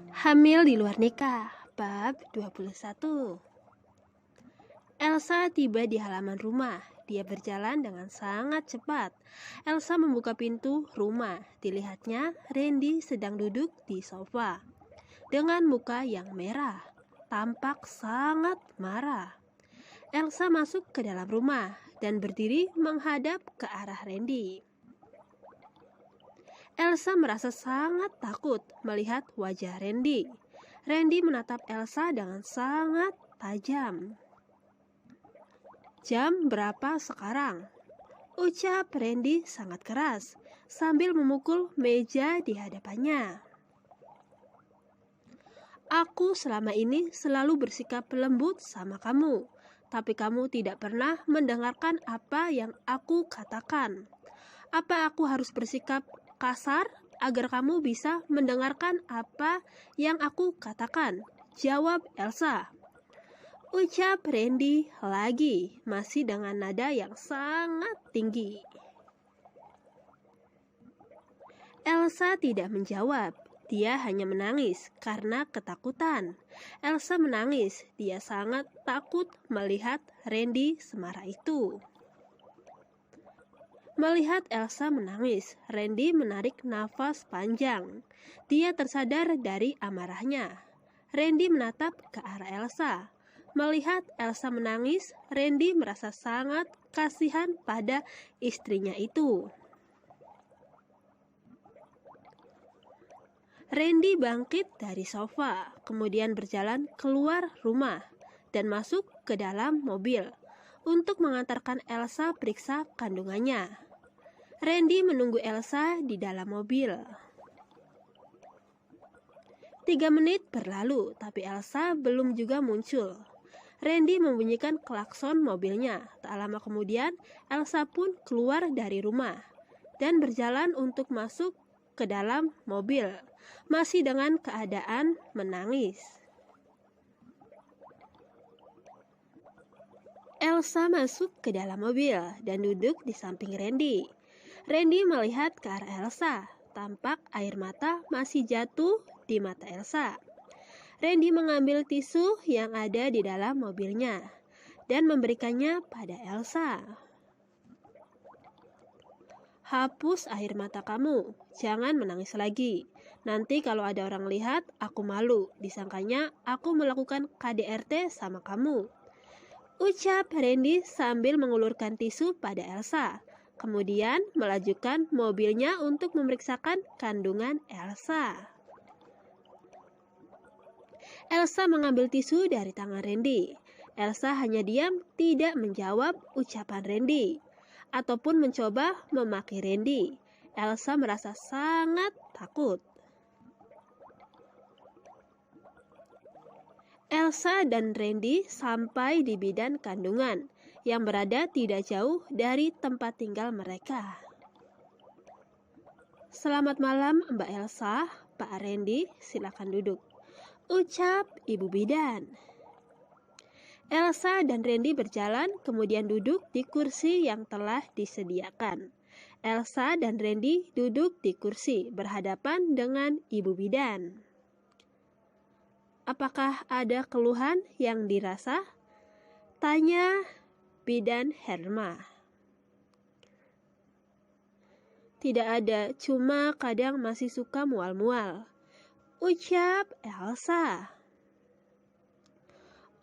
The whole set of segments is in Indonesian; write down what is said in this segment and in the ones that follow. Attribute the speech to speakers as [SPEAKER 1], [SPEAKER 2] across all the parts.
[SPEAKER 1] Hamil di luar nikah, bab 21. Elsa tiba di halaman rumah. Dia berjalan dengan sangat cepat. Elsa membuka pintu rumah. Dilihatnya, Randy sedang duduk di sofa dengan muka yang merah, tampak sangat marah. Elsa masuk ke dalam rumah dan berdiri menghadap ke arah Randy. Elsa merasa sangat takut melihat wajah Randy. Randy menatap Elsa dengan sangat tajam. "Jam berapa sekarang?" ucap Randy sangat keras sambil memukul meja di hadapannya. "Aku selama ini selalu bersikap lembut sama kamu, tapi kamu tidak pernah mendengarkan apa yang aku katakan. Apa aku harus bersikap kasar agar kamu bisa mendengarkan apa yang aku katakan?" jawab Elsa. Ucap Randy lagi, masih dengan nada yang sangat tinggi. Elsa tidak menjawab. Dia hanya menangis karena ketakutan. Elsa menangis. Dia sangat takut melihat Randy semarah itu. Melihat Elsa menangis, Randy menarik nafas panjang. Dia tersadar dari amarahnya. Randy menatap ke arah Elsa. Melihat Elsa menangis, Randy merasa sangat kasihan pada istrinya itu. Randy bangkit dari sofa, kemudian berjalan keluar rumah dan masuk ke dalam mobil untuk mengantarkan Elsa periksa kandungannya. Randy menunggu Elsa di dalam mobil. 3 menit berlalu, tapi Elsa belum juga muncul. Randy membunyikan klakson mobilnya. Tak lama kemudian, Elsa pun keluar dari rumah dan berjalan untuk masuk ke dalam mobil, masih dengan keadaan menangis. Elsa masuk ke dalam mobil dan duduk di samping Randy. Randy melihat ke arah Elsa. Tampak air mata masih jatuh di mata Elsa. Randy mengambil tisu yang ada di dalam mobilnya dan memberikannya pada Elsa. "Hapus air mata kamu, jangan menangis lagi. Nanti kalau ada orang lihat, aku malu. Disangkanya aku melakukan KDRT sama kamu," ucap Randy sambil mengulurkan tisu pada Elsa. Kemudian melajukan mobilnya untuk memeriksakan kandungan Elsa. Elsa mengambil tisu dari tangan Randy. Elsa hanya diam, tidak menjawab ucapan Randy ataupun mencoba memaki Randy. Elsa merasa sangat takut. Elsa dan Randy sampai di bidan kandungan yang berada tidak jauh dari tempat tinggal mereka. "Selamat malam, Mbak Elsa. Pak Randy, silakan duduk," ucap ibu bidan. Elsa dan Randy berjalan, kemudian duduk di kursi yang telah disediakan. Elsa dan Randy duduk di kursi berhadapan dengan ibu bidan. "Apakah ada keluhan yang dirasa?" tanya bidan Herma. "Tidak ada, cuma kadang masih suka mual-mual," ucap Elsa.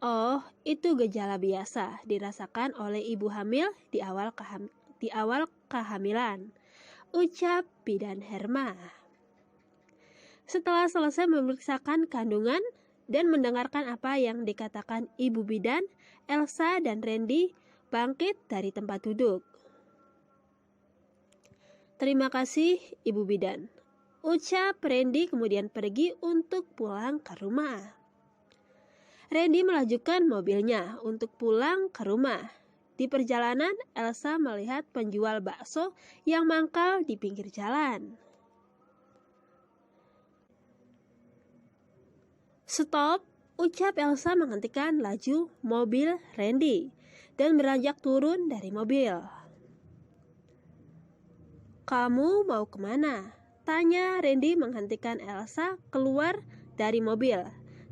[SPEAKER 1] "Oh, itu gejala biasa dirasakan oleh ibu hamil di awal kehamilan," ucap bidan Herma. Setelah selesai memeriksakan kandungan dan mendengarkan apa yang dikatakan ibu bidan, Elsa dan Randy bangkit dari tempat duduk. "Terima kasih, ibu bidan," ucap Randy kemudian pergi untuk pulang ke rumah. Randy melajukan mobilnya untuk pulang ke rumah. Di perjalanan, Elsa melihat penjual bakso yang mangkal di pinggir jalan. "Stop," ucap Elsa menghentikan laju mobil Randy dan beranjak turun dari mobil. "Kamu mau kemana?" tanya Randy menghentikan Elsa keluar dari mobil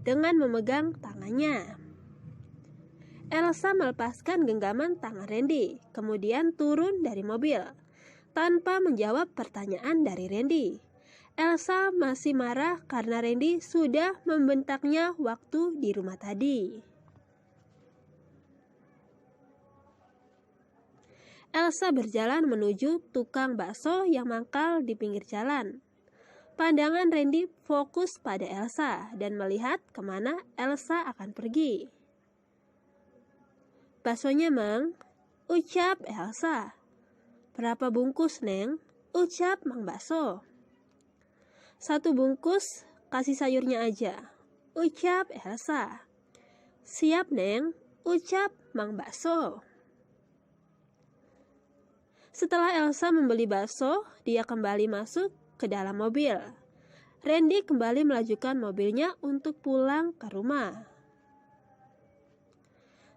[SPEAKER 1] dengan memegang tangannya. Elsa melepaskan genggaman tangan Randy, kemudian turun dari mobil tanpa menjawab pertanyaan dari Randy. Elsa masih marah karena Randy sudah membentaknya waktu di rumah tadi. Elsa berjalan menuju tukang bakso yang mangkal di pinggir jalan. Pandangan Randy fokus pada Elsa dan melihat kemana Elsa akan pergi. "Baksonya, Mang," ucap Elsa. "Berapa bungkus, Neng?" ucap Mang Bakso. "1 bungkus, kasih sayurnya aja," ucap Elsa. "Siap, Neng," ucap Mang Bakso. Setelah Elsa membeli bakso, dia kembali masuk ke dalam mobil. Randy kembali melajukan mobilnya untuk pulang ke rumah.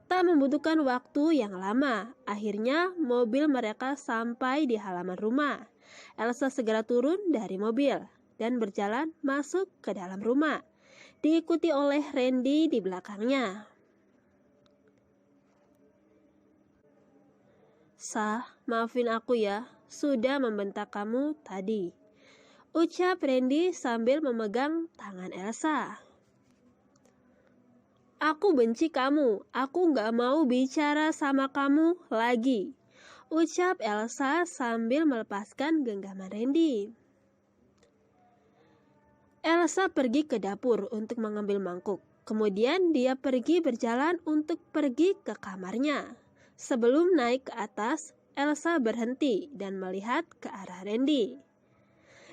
[SPEAKER 1] Tak membutuhkan waktu yang lama, akhirnya mobil mereka sampai di halaman rumah. Elsa segera turun dari mobil dan berjalan masuk ke dalam rumah, diikuti oleh Randy di belakangnya. "Sa, maafin aku ya, sudah membentak kamu tadi," ucap Randy sambil memegang tangan Elsa. "Aku benci kamu, aku gak mau bicara sama kamu lagi," ucap Elsa sambil melepaskan genggaman Randy. Elsa pergi ke dapur untuk mengambil mangkuk. Kemudian dia pergi berjalan untuk pergi ke kamarnya. Sebelum naik ke atas, Elsa berhenti dan melihat ke arah Randy.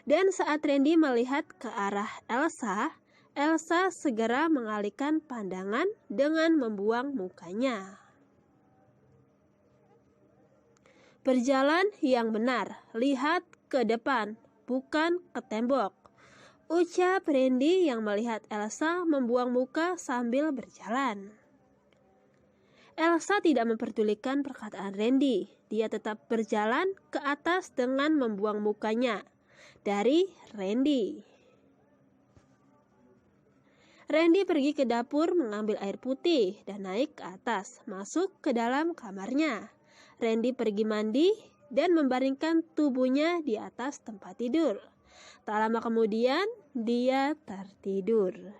[SPEAKER 1] Dan saat Randy melihat ke arah Elsa segera mengalihkan pandangan dengan membuang mukanya. "Berjalan yang benar, lihat ke depan, bukan ke tembok," ucap Randy yang melihat Elsa membuang muka sambil berjalan. Elsa tidak memperdulikan perkataan Randy. Dia tetap berjalan ke atas dengan membuang mukanya dari Randy. Randy pergi ke dapur mengambil air putih dan naik ke atas, masuk ke dalam kamarnya. Randy pergi mandi dan membaringkan tubuhnya di atas tempat tidur. Tak lama kemudian, dia tertidur.